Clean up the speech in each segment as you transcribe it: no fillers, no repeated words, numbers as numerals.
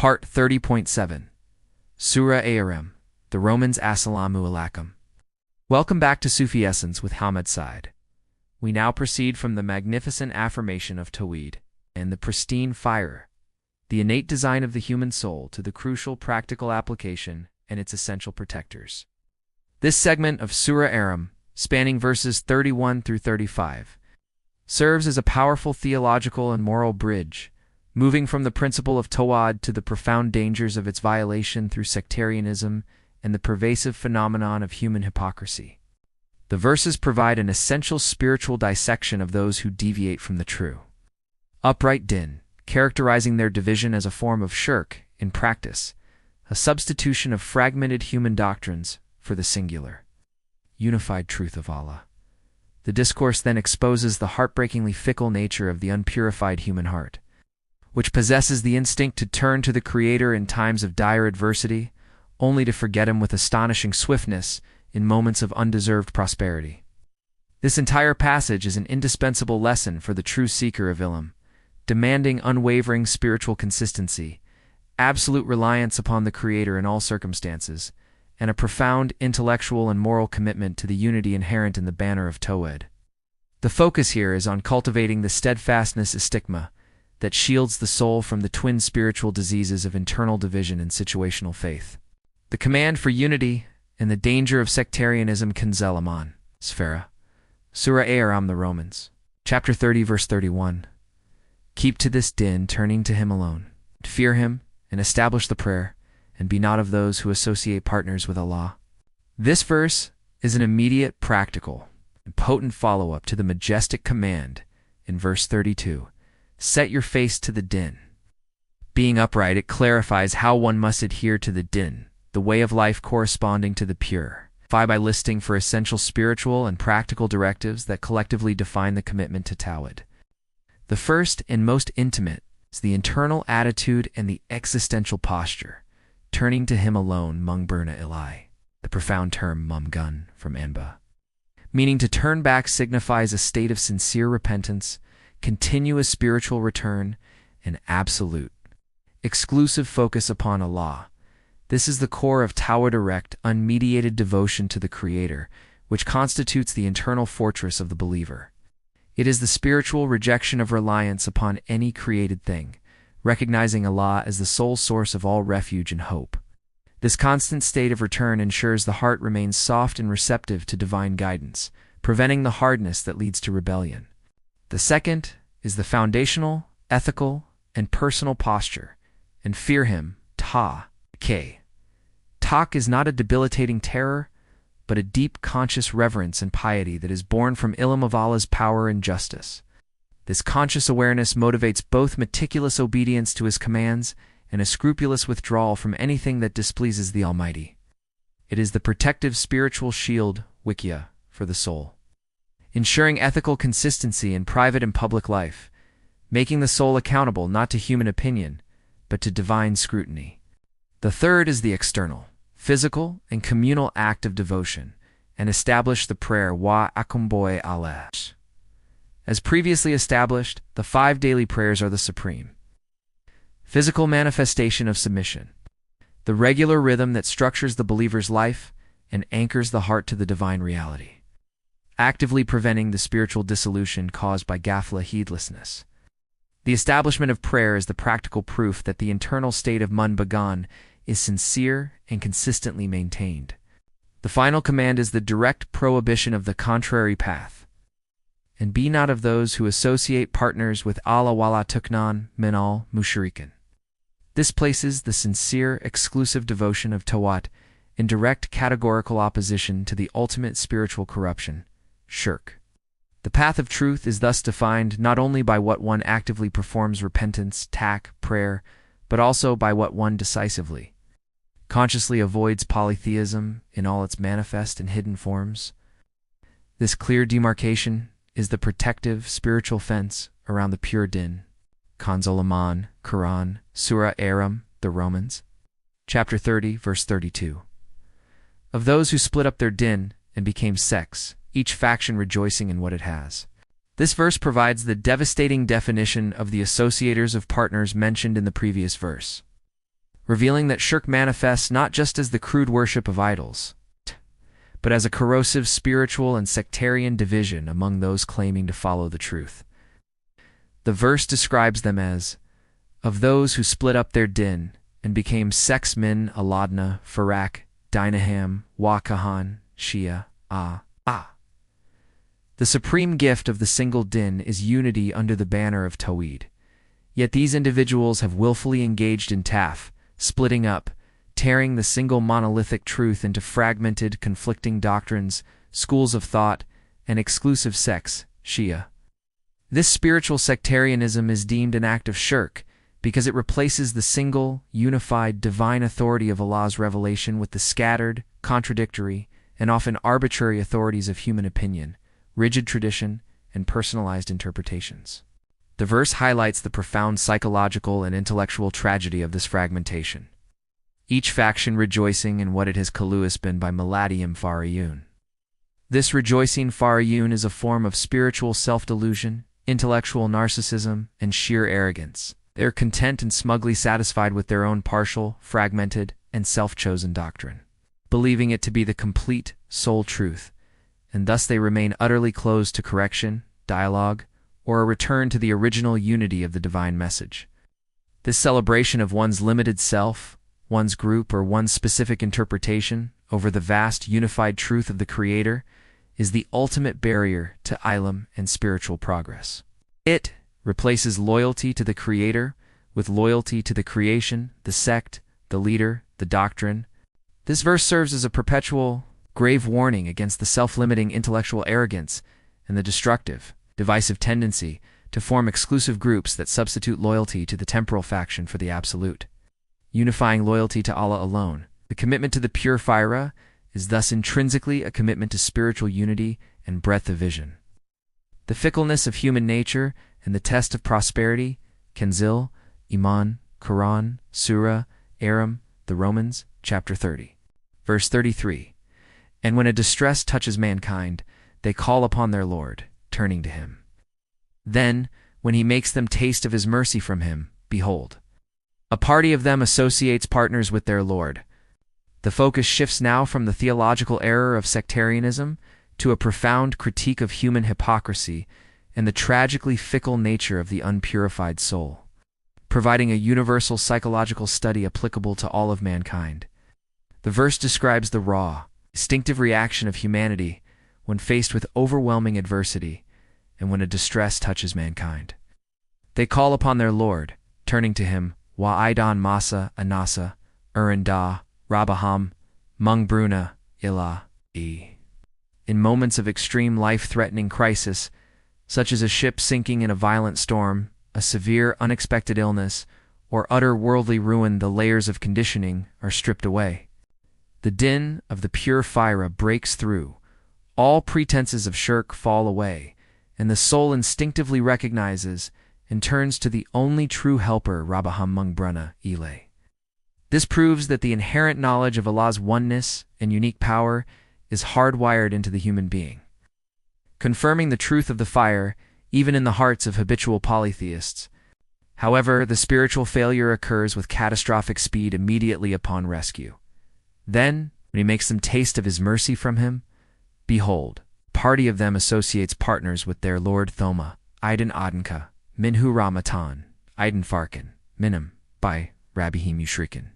Part 30.7 Surah Ar-Rum, the Romans Assalamu alaikum. Welcome back to Sufi Essence with Hammad Syed. We now proceed from the magnificent affirmation of Tawhid and the pristine fire, the innate design of the human soul, to the crucial practical application and its essential protectors. This segment of Surah Ar-Rum, spanning verses 31 through 35, serves as a powerful theological and moral bridge, moving from the principle of Tawhid to the profound dangers of its violation through sectarianism and the pervasive phenomenon of human hypocrisy. The verses provide an essential spiritual dissection of those who deviate from the true, upright din, characterizing their division as a form of shirk in practice, a substitution of fragmented human doctrines for the singular, unified truth of Allah. The discourse then exposes the heartbreakingly fickle nature of the unpurified human heart, which possesses the instinct to turn to the Creator in times of dire adversity, only to forget Him with astonishing swiftness in moments of undeserved prosperity. This entire passage is an indispensable lesson for the true seeker of ilm, demanding unwavering spiritual consistency, absolute reliance upon the Creator in all circumstances, and a profound intellectual and moral commitment to the unity inherent in the banner of Tawhid. The focus here is on cultivating the steadfastness Istiqāmah that shields the soul from the twin spiritual diseases of internal division and situational faith. The command for unity and the danger of sectarianism Kanzel Aman, Sphera. Surah Ar-Rum, the Romans. Chapter 30, verse 31. Keep to this din, turning to Him alone. Fear Him, and establish the prayer, and be not of those who associate partners with Allah. This verse is an immediate, practical, and potent follow-up to the majestic command in verse 32. Set your face to the din. Being upright, it clarifies how one must adhere to the din, the way of life corresponding to the pure, by listing for essential spiritual and practical directives that collectively define the commitment to Tawhid. The first and most intimate is the internal attitude and the existential posture, turning to Him alone, mungburna ilai, the profound term mumgun from Anba. Meaning to turn back signifies a state of sincere repentance, continuous spiritual return, and absolute, exclusive focus upon Allah. This is the core of Tawhid, direct, unmediated devotion to the Creator, which constitutes the internal fortress of the believer. It is the spiritual rejection of reliance upon any created thing, recognizing Allah as the sole source of all refuge and hope. This constant state of return ensures the heart remains soft and receptive to divine guidance, preventing the hardness that leads to rebellion. The second is the foundational, ethical, and personal posture, and fear Him, K. Tak is not a debilitating terror, but a deep conscious reverence and piety that is born from ilm of Allah's power and justice. This conscious awareness motivates both meticulous obedience to His commands and a scrupulous withdrawal from anything that displeases the Almighty. It is the protective spiritual shield, wikya, for the soul, ensuring ethical consistency in private and public life, making the soul accountable not to human opinion, but to divine scrutiny. The third is the external, physical, and communal act of devotion, and establish the prayer wa akumboy Allah. As previously established, the 5 daily prayers are the supreme physical manifestation of submission, the regular rhythm that structures the believer's life and anchors the heart to the divine reality, actively preventing the spiritual dissolution caused by ghafla, heedlessness. The establishment of prayer is the practical proof that the internal state of munbagan is sincere and consistently maintained. The final command is the direct prohibition of the contrary path. And be not of those who associate partners with Allah wala tuknan minal mushrikin. This places the sincere, exclusive devotion of Tawhid in direct categorical opposition to the ultimate spiritual corruption, Shirk. The path of truth is thus defined not only by what one actively performs repentance, prayer, but also by what one decisively, consciously avoids polytheism in all its manifest and hidden forms. This clear demarcation is the protective spiritual fence around the pure din. Kanzel Aman, Quran, Surah Ar-Rum, the Romans. Chapter 30, verse 32. Of those who split up their din and became sects, each faction rejoicing in what it has. This verse provides the devastating definition of the associators of partners mentioned in the previous verse. revealing that shirk manifests not just as the crude worship of idols, but as a corrosive spiritual and sectarian division among those claiming to follow the truth. The verse describes them as, of those who split up their din and became sects min aladna, farak, dinaham, wakahan, shia, ah. The supreme gift of the single din is unity under the banner of Tawhid. Yet these individuals have willfully engaged in taf, splitting up, tearing the single monolithic truth into fragmented, conflicting doctrines, schools of thought, and exclusive sects, Shia. This spiritual sectarianism is deemed an act of shirk because it replaces the single, unified, divine authority of Allah's revelation with the scattered, contradictory, and often arbitrary authorities of human opinion, rigid tradition, and personalized interpretations. The verse highlights the profound psychological and intellectual tragedy of this fragmentation, each faction rejoicing in what it has colluous been by Maladium Farayun. This rejoicing Farayun is a form of spiritual self-delusion, intellectual narcissism, and sheer arrogance. They are content and smugly satisfied with their own partial, fragmented, and self-chosen doctrine, believing it to be the complete, sole truth, and thus they remain utterly closed to correction, dialogue, or a return to the original unity of the divine message. This celebration of one's limited self, one's group, or one's specific interpretation over the vast unified truth of the Creator is the ultimate barrier to ilm and spiritual progress. It replaces loyalty to the Creator with loyalty to the creation, the sect, the leader, the doctrine. This verse serves as a perpetual, grave warning against the self-limiting intellectual arrogance and the destructive, divisive tendency to form exclusive groups that substitute loyalty to the temporal faction for the absolute. Unifying loyalty to Allah alone, the commitment to the pure Faira, is thus intrinsically a commitment to spiritual unity and breadth of vision. The fickleness of human nature and the test of prosperity, Kanzil, Iman, Quran, Surah Ar-Rum, the Romans, chapter 30. Verse 33. And when a distress touches mankind, they call upon their Lord, turning to Him. Then, when He makes them taste of His mercy from Him, behold, a party of them associates partners with their Lord. The focus shifts now from the theological error of sectarianism to a profound critique of human hypocrisy and the tragically fickle nature of the unpurified soul, providing a universal psychological study applicable to all of mankind. The verse describes the raw, instinctive reaction of humanity when faced with overwhelming adversity and when a distress touches mankind. They call upon their Lord, turning to Him, Wa'idan Masa Anasa, Uranda, Rabaham, Mung Bruna, Ilah, E. In moments of extreme life-threatening crisis, such as a ship sinking in a violent storm, a severe unexpected illness, or utter worldly ruin, the layers of conditioning are stripped away. The din of the pure Faira breaks through, all pretenses of shirk fall away, and the soul instinctively recognizes and turns to the only true helper, Rabaham Mung Bruna, Ile. This proves that the inherent knowledge of Allah's oneness and unique power is hardwired into the human being, confirming the truth of the fire even in the hearts of habitual polytheists. However, the spiritual failure occurs with catastrophic speed immediately upon rescue. Then, when He makes them taste of His mercy from Him, behold, a party of them associates partners with their Lord Thoma, Iden Adenka, Minhu Ramatan, Iden Farkin, Minim, by Rabihim Yushrikin.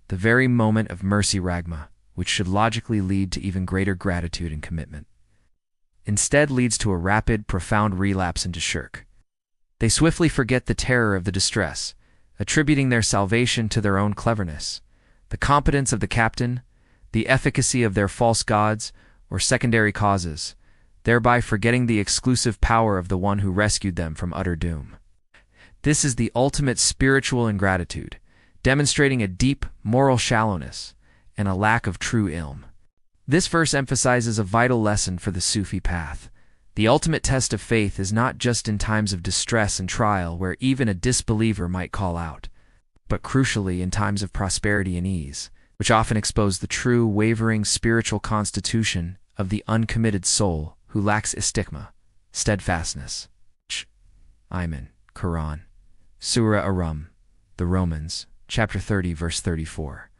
The very moment of mercy ragma, which should logically lead to even greater gratitude and commitment, instead leads to a rapid, profound relapse into shirk. They swiftly forget the terror of the distress, attributing their salvation to their own cleverness, the competence of the captain, the efficacy of their false gods, or secondary causes, thereby forgetting the exclusive power of the one who rescued them from utter doom. This is the ultimate spiritual ingratitude, demonstrating a deep moral shallowness and a lack of true ilm. This verse emphasizes a vital lesson for the Sufi path. The ultimate test of faith is not just in times of distress and trial where even a disbeliever might call out, but crucially in times of prosperity and ease, which often expose the true, wavering spiritual constitution of the uncommitted soul who lacks Istiqāmah, steadfastness. Iman, Quran, Surah Ar-Rum, the Romans, chapter 30, verse 34,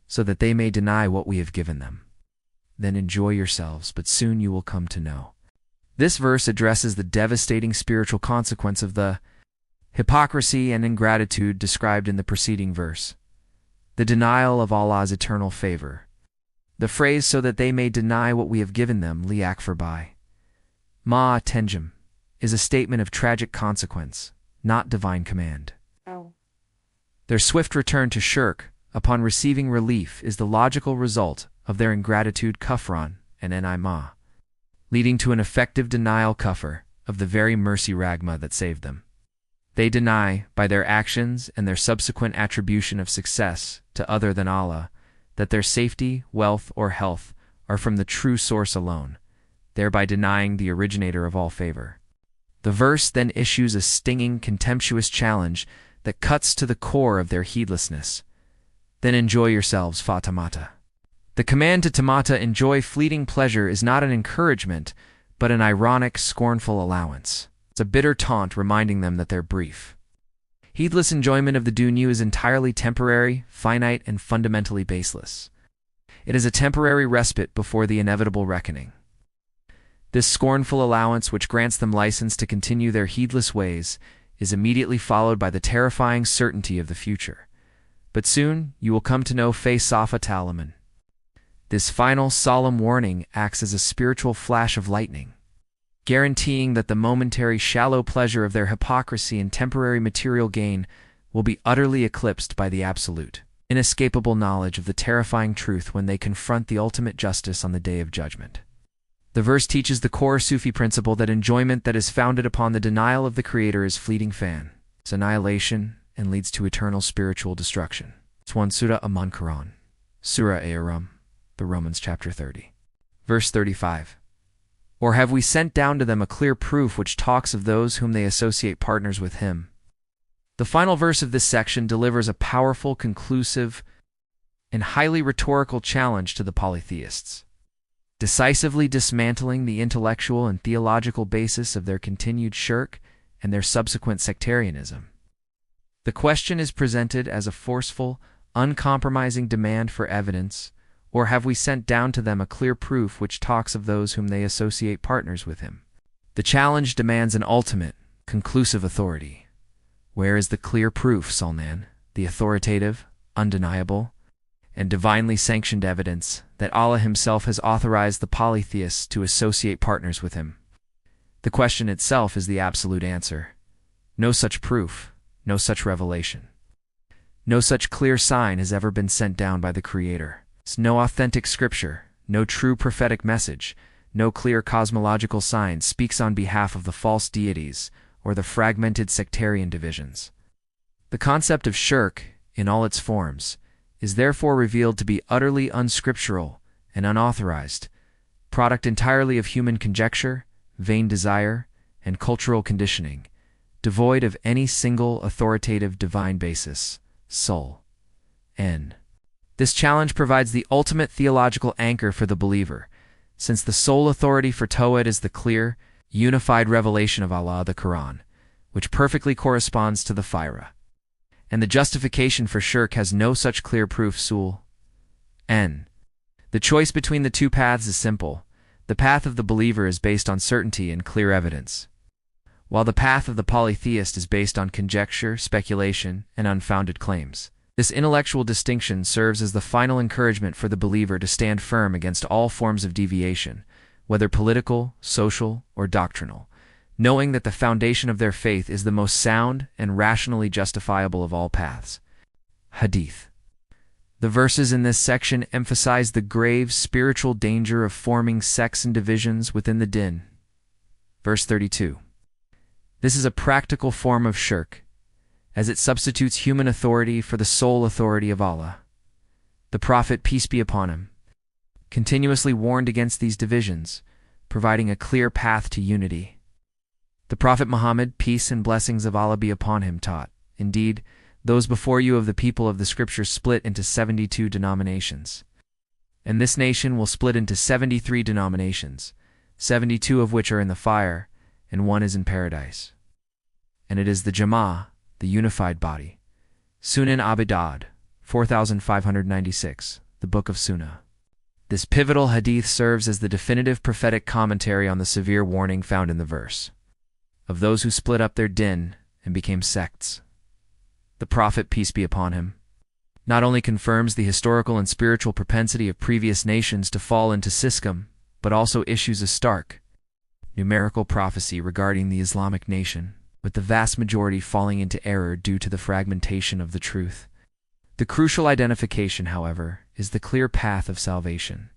so that they may deny what we have given them. Then enjoy yourselves, but soon you will come to know. This verse addresses the devastating spiritual consequence of the hypocrisy and ingratitude described in the preceding verse, the denial of Allah's eternal favor. The phrase "so that they may deny what we have given them," liak by ma tenjim, is a statement of tragic consequence, not divine command. Their swift return to shirk, upon receiving relief, is the logical result of their ingratitude kufran and ma, leading to an effective denial kufr of the very mercy ragma that saved them. They deny, by their actions and their subsequent attribution of success to other than Allah, that their safety, wealth, or health are from the true source alone, thereby denying the originator of all favor. The verse then issues a stinging, contemptuous challenge that cuts to the core of their heedlessness. Then enjoy yourselves, fatamata. The command to tamata, enjoy fleeting pleasure, is not an encouragement, but an ironic, scornful allowance. It's a bitter taunt reminding them that they're brief. Heedless enjoyment of the dunya is entirely temporary, finite, and fundamentally baseless. It is a temporary respite before the inevitable reckoning. This scornful allowance, which grants them license to continue their heedless ways, is immediately followed by the terrifying certainty of the future. But soon you will come to know Fe Safa Talaman. This final solemn warning acts as a spiritual flash of lightning, guaranteeing that the momentary shallow pleasure of their hypocrisy and temporary material gain will be utterly eclipsed by the absolute, inescapable knowledge of the terrifying truth when they confront the ultimate justice on the Day of Judgment. The verse teaches the core Sufi principle that enjoyment that is founded upon the denial of the Creator is fleeting it's annihilation and leads to eternal spiritual destruction. It's 1 Surah Quran, Surah Ar-Rum, the Romans chapter 30. Verse 35. Or have we sent down to them a clear proof which talks of those whom they associate partners with Him? The final verse of this section delivers a powerful, conclusive, and highly rhetorical challenge to the polytheists, decisively dismantling the intellectual and theological basis of their continued shirk and their subsequent sectarianism. The question is presented as a forceful, uncompromising demand for evidence, or have we sent down to them a clear proof which talks of those whom they associate partners with Him? The challenge demands an ultimate, conclusive authority. Where is the clear proof, Salman, the authoritative, undeniable, and divinely sanctioned evidence that Allah Himself has authorized the polytheists to associate partners with Him? The question itself is the absolute answer. No such proof, no such revelation, no such clear sign has ever been sent down by the Creator. No authentic scripture, no true prophetic message, no clear cosmological sign speaks on behalf of the false deities or the fragmented sectarian divisions. The concept of shirk, in all its forms, is therefore revealed to be utterly unscriptural and unauthorized, product entirely of human conjecture, vain desire, and cultural conditioning, devoid of any single authoritative divine basis, soul. N. This challenge provides the ultimate theological anchor for the believer, since the sole authority for Tawhid is the clear, unified revelation of Allah, the Quran, which perfectly corresponds to the Faira. And the justification for shirk has no such clear proof, Sul. N. The choice between the two paths is simple. The path of the believer is based on certainty and clear evidence, while the path of the polytheist is based on conjecture, speculation, and unfounded claims. This intellectual distinction serves as the final encouragement for the believer to stand firm against all forms of deviation, whether political, social, or doctrinal, knowing that the foundation of their faith is the most sound and rationally justifiable of all paths. Hadith. The verses in this section emphasize the grave spiritual danger of forming sects and divisions within the din. Verse 32. This is a practical form of shirk, as it substitutes human authority for the sole authority of Allah. The Prophet, peace be upon him, continuously warned against these divisions, providing a clear path to unity. The Prophet Muhammad, peace and blessings of Allah be upon him, taught, indeed, those before you of the people of the Scriptures split into 72 denominations. And this nation will split into 73 denominations, 72 of which are in the fire, and one is in paradise. And it is the Jama'ah, the unified body, Sunan Abi Dawud, 4596, the Book of Sunnah. This pivotal hadith serves as the definitive prophetic commentary on the severe warning found in the verse of those who split up their din and became sects. The Prophet, peace be upon him, not only confirms the historical and spiritual propensity of previous nations to fall into schism, but also issues a stark, numerical prophecy regarding the Islamic nation, with the vast majority falling into error due to the fragmentation of the truth. The crucial identification, however, is the clear path of salvation.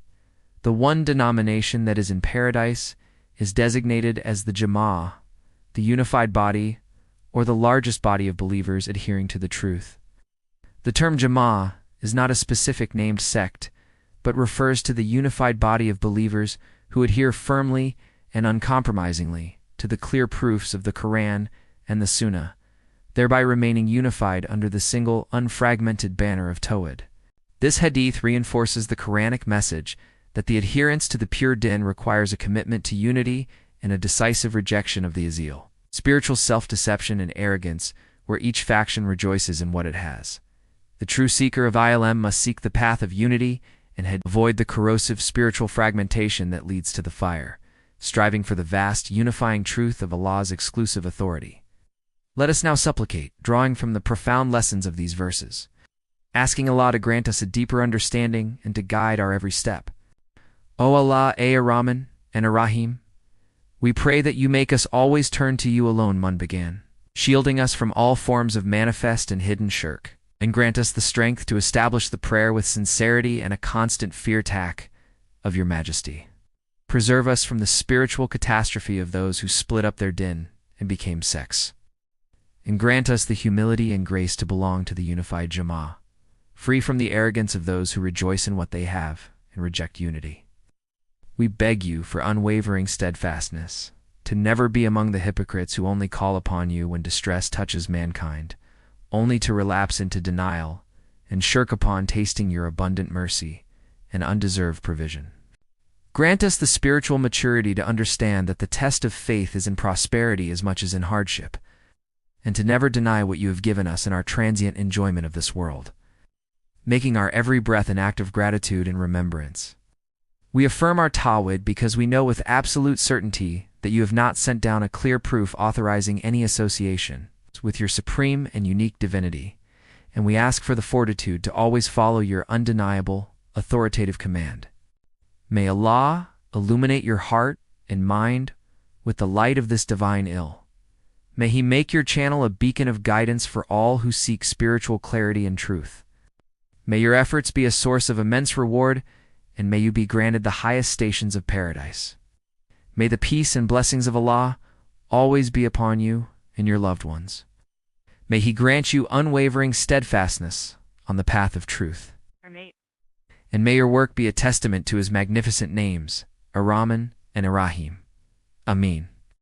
The one denomination that is in paradise is designated as the Jama'ah, the unified body, or the largest body of believers adhering to the truth. The term Jama'ah is not a specific named sect, but refers to the unified body of believers who adhere firmly and uncompromisingly to the clear proofs of the Quran and the Sunnah, thereby remaining unified under the single, unfragmented banner of Tawhid. This hadith reinforces the Quranic message that the adherence to the pure din requires a commitment to unity and a decisive rejection of the azil, spiritual self-deception and arrogance, where each faction rejoices in what it has. The true seeker of ilm must seek the path of unity and avoid the corrosive spiritual fragmentation that leads to the fire, striving for the vast, unifying truth of Allah's exclusive authority. Let us now supplicate, drawing from the profound lessons of these verses, asking Allah to grant us a deeper understanding and to guide our every step. O Allah, Ar-Rahman and Ar-Rahim, we pray that you make us always turn to you alone, Munbegan, shielding us from all forms of manifest and hidden shirk, and grant us the strength to establish the prayer with sincerity and a constant fear-tak of your majesty. Preserve us from the spiritual catastrophe of those who split up their din and became sects, and grant us the humility and grace to belong to the unified Jama'ah, free from the arrogance of those who rejoice in what they have and reject unity. We beg you for unwavering steadfastness, to never be among the hypocrites who only call upon you when distress touches mankind, only to relapse into denial and shirk upon tasting your abundant mercy and undeserved provision. Grant us the spiritual maturity to understand that the test of faith is in prosperity as much as in hardship, and to never deny what you have given us in our transient enjoyment of this world, making our every breath an act of gratitude and remembrance. We affirm our Tawhid because we know with absolute certainty that you have not sent down a clear proof authorizing any association with your supreme and unique divinity, and we ask for the fortitude to always follow your undeniable, authoritative command. May Allah illuminate your heart and mind with the light of this divine ill. May He make your channel a beacon of guidance for all who seek spiritual clarity and truth. May your efforts be a source of immense reward, and may you be granted the highest stations of paradise. May the peace and blessings of Allah always be upon you and your loved ones. May He grant you unwavering steadfastness on the path of truth. And may your work be a testament to His magnificent names, Ar-Rahman and Ar-Rahim. Ameen.